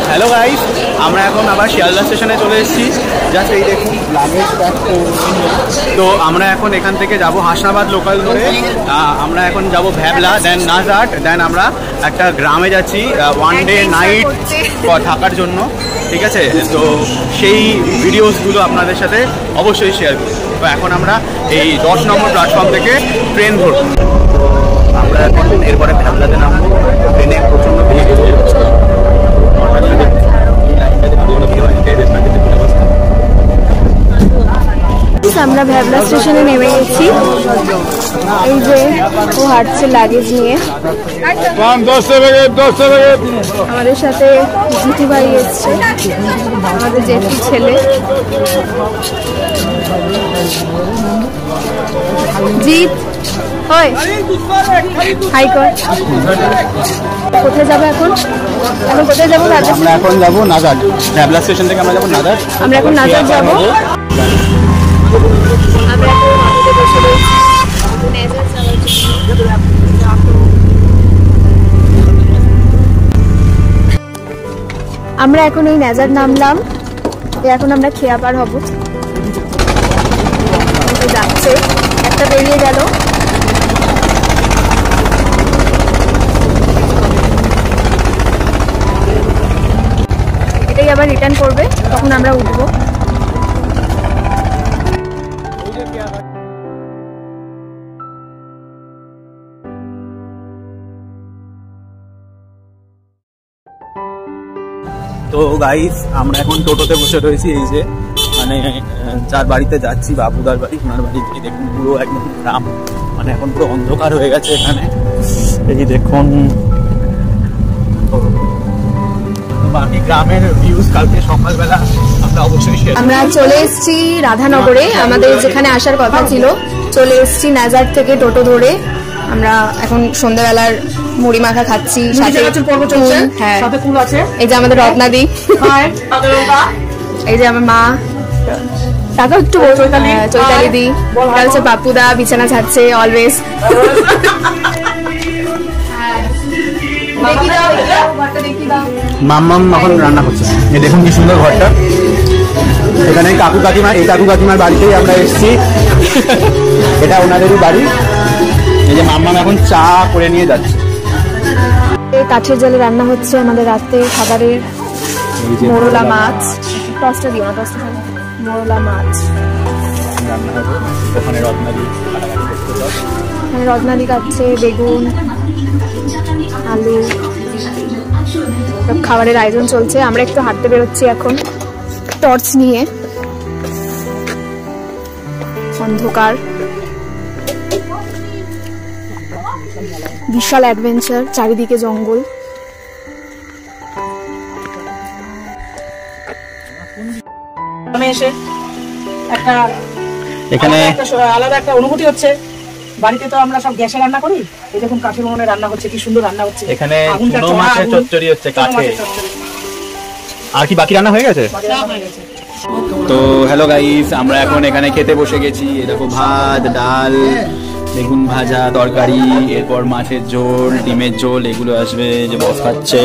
Hello guys, আমরা এখন আবার শিয়ালদা স্টেশনে চলে এসেছি। জাস্ট এই দেখুন লাগেজ প্যাক। তো আমরা এখন এখান থেকে যাব হাসনাবাদ লোকাল ধরে। আমরা এখন যাব ভ্যাবলা, দেন নাজাট, দেন আমরা একটা গ্রামে যাচ্ছি ওয়ান ডে নাইট থাকার জন্য। ঠিক আছে, তো সেই ভিডিওসগুলো আপনাদের সাথে অবশ্যই শেয়ার করব। তো এখন আমরা এই 10 নম্বর প্ল্যাটফর্ম থেকে ট্রেন ধরব। আমরা এখন এরপরে ভ্যাবলাতে নামবো। ট্রেনে প্রচণ্ড ভিড়। আমরা ভ্যাবলা স্টেশনে নেমে গেছি। এই যে ও হাঁটছে লাগেজ নিয়ে। আমাদের সাথে জিতু ভাই এসছে, আমাদের জেঠির ছেলে। জিৎ হয় হাই কর। কোথায় যাবো এখন? কোথায় যাবো? আমরা এখন যাবো নাজাট। ভ্যাবলা স্টেশন থেকে আমরা যাবো নাজাট। আমরা এখন নাজাট যাবো। আমরা এখন এই নাজাট নামলাম। এখন আমরা খেয়া পার হব। যাচ্ছে একটা বেরিয়ে গেল। এটাই আবার রিটার্ন করবে, তখন আমরা উঠবো। তো গাইস, আমরা এখন টোটোতে বসে রয়েছি। এই যে মানে যার বাড়িতে যাচ্ছি, বাবুদার বাড়ি, ওনার বাড়ি। দেখুন পুরো একদম গ্রাম, মানে এখন পুরো অন্ধকার হয়ে গেছে এখানে। এই দেখুন বাকি গ্রামের ভিউজ কালকে সকালবেলা আমরা অবশ্যই শেয়ার। আমরা চলে এসেছি রাধানগরে, আমাদের যেখানে আসার কথা ছিল। চলে এসেছি নাজাট থেকে টোটো ধরে। আমরা এখন সন্ধ্যাবেলার মুড়ি মাখা খাচ্ছি, সাথে হ্যাঁ এই যে আমাদের রত্নাদি, এই যে আমার মা, তাকে একটু চৈতালি দি, হচ্ছে পাপুদা বিছানা ছাড়ছে অলওয়েজ। মাম্মাম এখন রান্না করছে। এই দেখুন কি সুন্দর ঘরটা। এখানে কাকু কাকিমা, এই কাকু কাকিমার বাড়িতেই আমরা এসেছি। এটা ওনাদেরই বাড়ি। এই যে মাম্মাম এখন চা করে নিয়ে যাচ্ছে। কাঠের জালে রান্না হচ্ছে আমাদের রাতে খাবারের। মোরলা মাছ, টসটা দিও না, টসটা মোরলা মাছ রান্না হবে। ওখানে রত্নাদি কাটছে, বেগুন, আলু, খাবারের আয়োজন চলছে। আমরা একটু হাঁটতে বেরোচ্ছি এখন টর্চ নিয়ে। অন্ধকার, বিশাল অ্যাডভেঞ্চার, চারিদিকে জঙ্গল। এসে এখানে আলাদা একটা অনুভূতি হচ্ছে। বাড়িতে তো আমরা সব গ্যাসে রান্না করি, এই দেখুন কাঠের উনুনে রান্না হচ্ছে, কি সুন্দর রান্না হচ্ছে। এখানে চুনো মাছের চচ্চড়ি হচ্ছে কাঠে। আর কি বাকি রান্না হয়ে গেছে? তো হ্যালো গাইস, আমরা এখন এখানে খেতে বসে গেছি। এরকম ভাত, ডাল, বেগুন ভাজা, তরকারি, এরপর মাছের ঝোল, ডিমের ঝোল, এগুলো আসবে। যে বস খাচ্ছে।